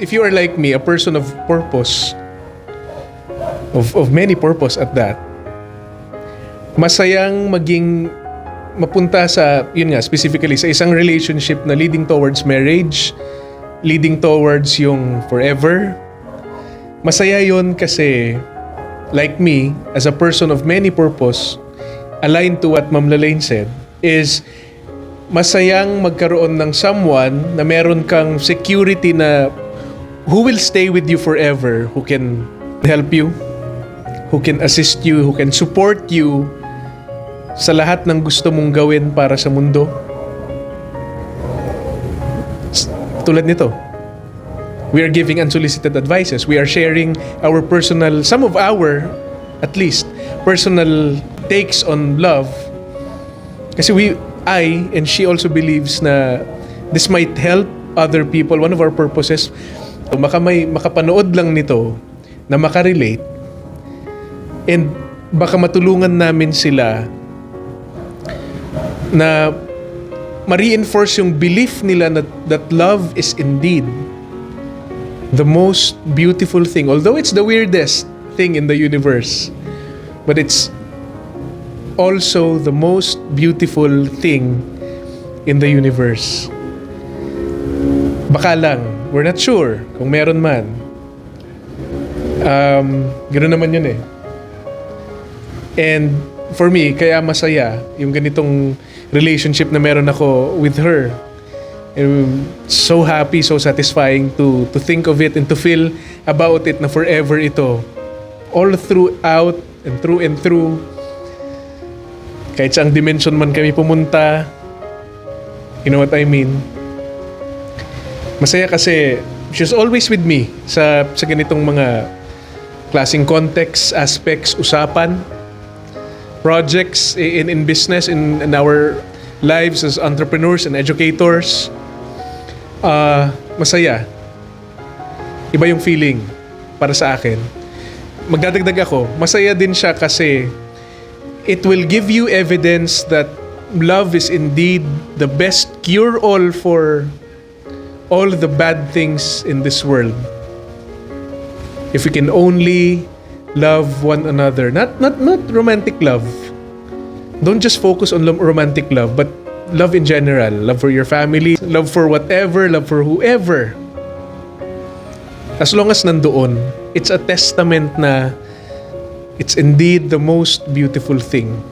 If you are like me, a person of purpose, of many purpose at that, masayang mapunta sa, yun nga, specifically sa isang relationship na leading towards marriage, leading towards yung forever. Masaya yun kasi, like me, as a person of many purpose, aligned to what Ma'am Lalaine said, is masayang magkaroon ng someone na meron kang security na who will stay with you forever, who can help you, who can assist you, who can support you sa lahat ng gusto mong gawin para sa mundo. Tulad nito, we are giving unsolicited advices. We are sharing our personal, some of our, at least, personal takes on love. Kasi I and she also believes na this might help other people. One of our purposes, makapanood lang nito na makarelate and baka matulungan namin sila na ma-reinforce yung belief nila that love is indeed the most beautiful thing. Although it's the weirdest thing in the universe, but it's also the most beautiful thing in the universe. Baka lang, we're not sure kung meron man. Ganoon naman yun eh. And for me, kaya masaya yung ganitong relationship na meron ako with her. I'm so happy, so satisfying to think of it and to feel about it na forever ito. All throughout and through. Kahit saang dimension man kami pumunta, you know what I mean? Masaya kasi she's always with me sa ganitong mga klaseng context, aspects, usapan, projects in business, in our lives as entrepreneurs and educators. Masaya. Iba yung feeling para sa akin. Magdadagdag ako, masaya din siya kasi it will give you evidence that love is indeed the best cure-all for all the bad things in this world. If we can only love one another, not romantic love. Don't just focus on romantic love, but love in general. Love for your family, love for whatever, love for whoever. As long as nandoon, it's a testament na it's indeed the most beautiful thing.